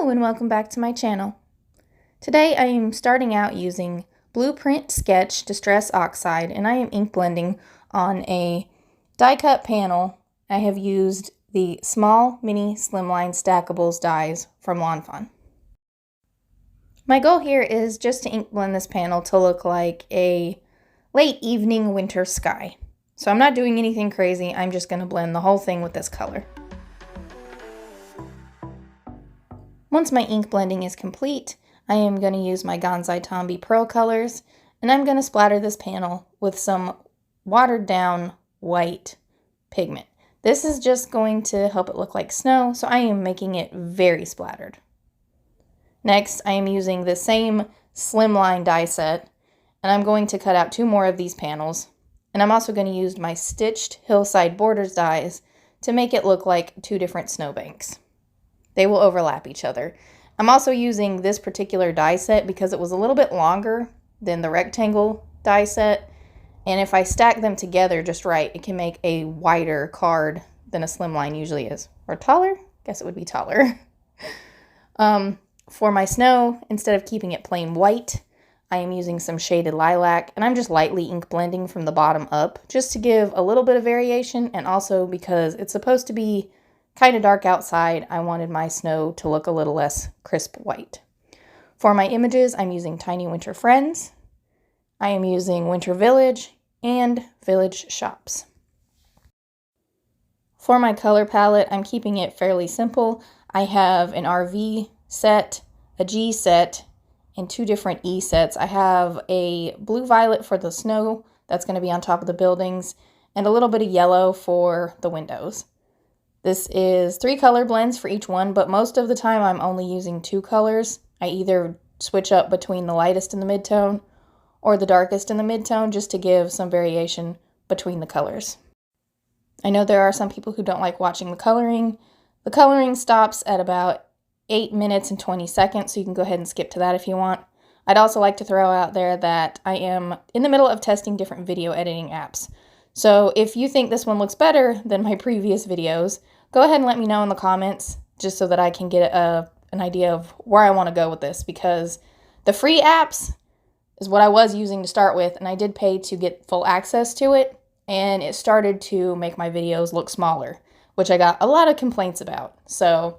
Hello and welcome back to my channel. Today I am starting out using Blueprint Sketch Distress Oxide, and I am ink blending on a die cut panel. I have used the small mini slimline stackables dies from Fawn. My goal here is just to ink blend this panel to look like a late evening winter sky. So I'm not doing anything crazy, I'm just going to blend the whole thing with this color. Once my ink blending is complete, I am going to use my Gonzai Tombi Pearl colors, and I'm going to splatter this panel with some watered down white pigment. This is just going to help it look like snow, so I am making it very splattered. Next, I am using the same slimline die set, and I'm going to cut out 2 more of these panels. And I'm also going to use my stitched hillside borders dies to make it look like 2 different snowbanks. They will overlap each other. I'm also using this particular die set because it was a little bit longer than the rectangle die set. And if I stack them together just right, it can make a wider card than a slimline usually is. Or taller? Guess it would be taller. For my snow, instead of keeping it plain white, I am using some shaded lilac, and I'm just lightly ink blending from the bottom up just to give a little bit of variation, and also because it's supposed to be kind of dark outside, I wanted my snow to look a little less crisp white. For my images, I'm using Tiny Winter Friends, I am using Winter Village, and Village Shops. For my color palette, I'm keeping it fairly simple. I have an RV set, a G set, and 2 different E sets. I have a blue-violet for the snow that's going to be on top of the buildings, and a little bit of yellow for the windows. This is 3 color blends for each one, but most of the time I'm only using 2 colors. I either switch up between the lightest and the mid-tone or the darkest and the mid-tone just to give some variation between the colors. I know there are some people who don't like watching the coloring. The coloring stops at about 8 minutes and 20 seconds, so you can go ahead and skip to that if you want. I'd also like to throw out there that I am in the middle of testing different video editing apps. So if you think this one looks better than my previous videos, go ahead and let me know in the comments just so that I can get an idea of where I want to go with this, because the free apps is what I was using to start with, and I did pay to get full access to it, and it started to make my videos look smaller, which I got a lot of complaints about. So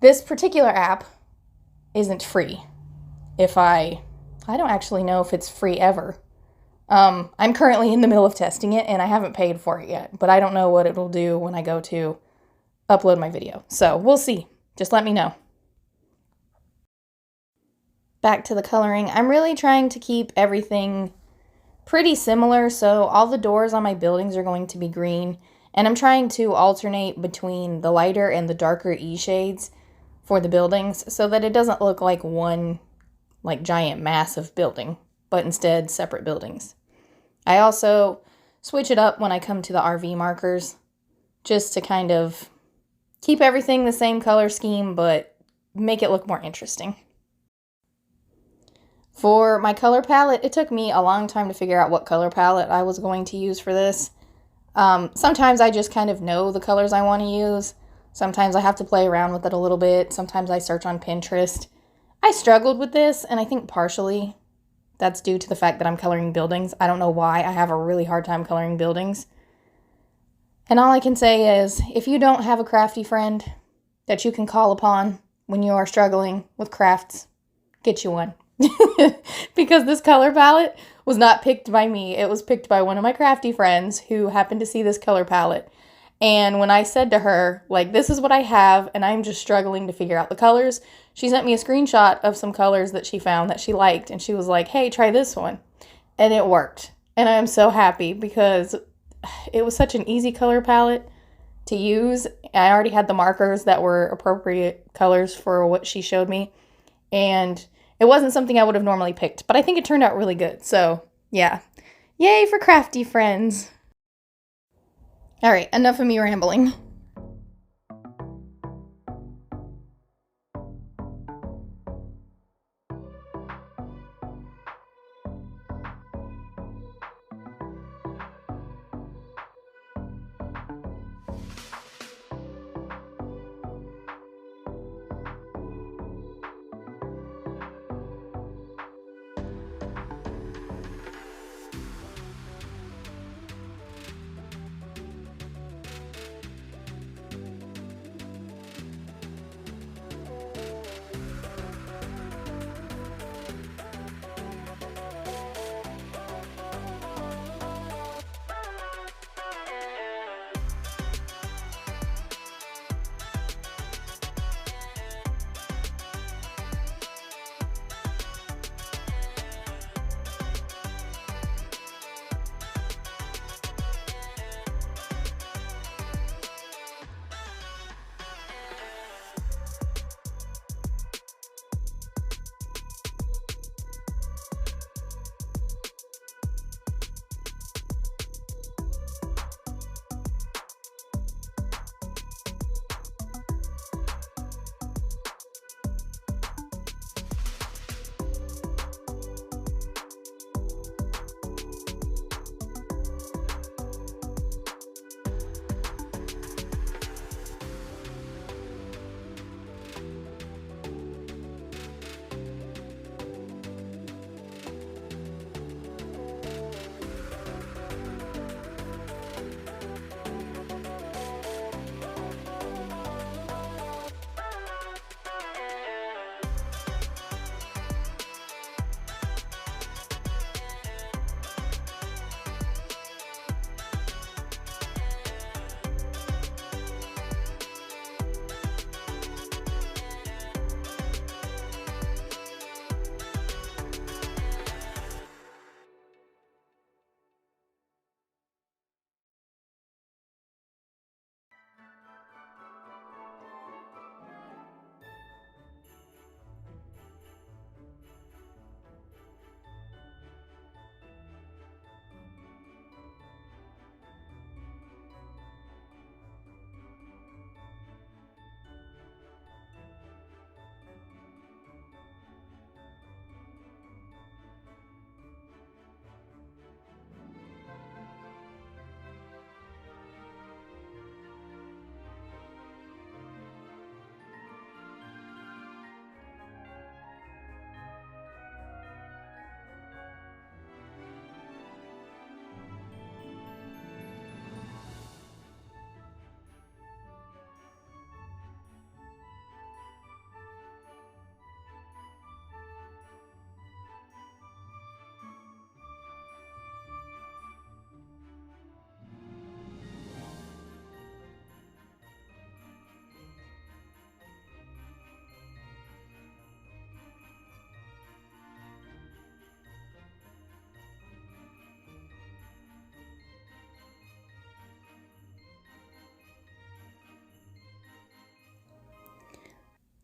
this particular app isn't free. I don't actually know if it's free ever. I'm currently in the middle of testing it, and I haven't paid for it yet, but I don't know what it'll do when I go to upload my video. So we'll see. Just let me know. Back to the coloring. I'm really trying to keep everything pretty similar, so all the doors on my buildings are going to be green, and I'm trying to alternate between the lighter and the darker E shades for the buildings so that it doesn't look like one giant massive building, but instead separate buildings. I also switch it up when I come to the RV markers just to kind of keep everything the same color scheme but make it look more interesting. For my color palette, it took me a long time to figure out what color palette I was going to use for this. Sometimes I just kind of know the colors I want to use. Sometimes I have to play around with it a little bit. Sometimes I search on Pinterest. I struggled with this, and I think partially that's due to the fact that I'm coloring buildings. I don't know why. I have a really hard time coloring buildings. And all I can say is, if you don't have a crafty friend that you can call upon when you are struggling with crafts, get you one. Because this color palette was not picked by me. It was picked by one of my crafty friends who happened to see this color palette. And when I said to her, this is what I have, and I'm just struggling to figure out the colors, she sent me a screenshot of some colors that she found that she liked, and she was like, hey, try this one. And it worked. And I'm so happy because it was such an easy color palette to use. I already had the markers that were appropriate colors for what she showed me, and it wasn't something I would have normally picked, but I think it turned out really good. So, yeah. Yay for crafty friends. All right, enough of me rambling.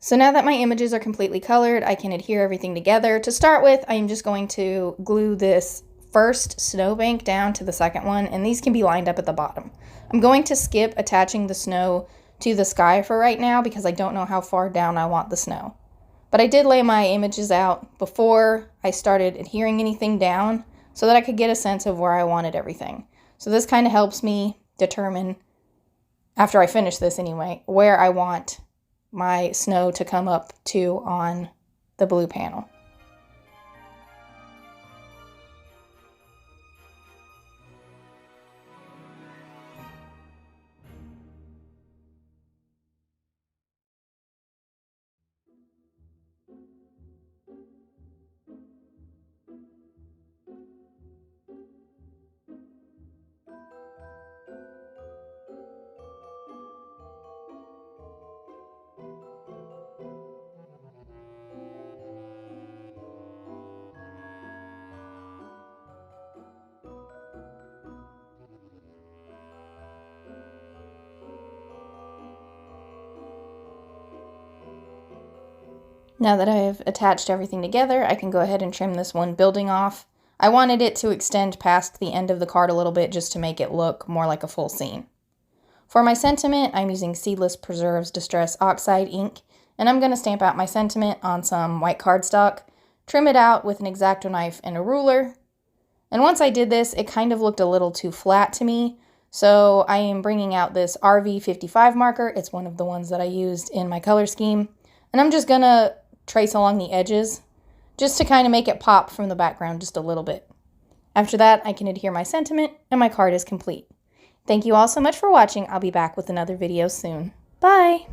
So now that my images are completely colored, I can adhere everything together. To start with, I'm just going to glue this first snowbank down to the second one, and these can be lined up at the bottom. I'm going to skip attaching the snow to the sky for right now because I don't know how far down I want the snow. But I did lay my images out before I started adhering anything down so that I could get a sense of where I wanted everything. So this kind of helps me determine, after I finish this anyway, where I want my snow to come up to on the blue panel. Now that I've attached everything together, I can go ahead and trim this one building off. I wanted it to extend past the end of the card a little bit just to make it look more like a full scene. For my sentiment, I'm using Seedless Preserves Distress Oxide ink, and I'm going to stamp out my sentiment on some white cardstock, trim it out with an X-Acto knife and a ruler. And once I did this, it kind of looked a little too flat to me, so I am bringing out this RV55 marker. It's one of the ones that I used in my color scheme, and I'm just going to trace along the edges just to kind of make it pop from the background just a little bit. After that, I can adhere my sentiment and my card is complete. Thank you all so much for watching. I'll be back with another video soon. Bye!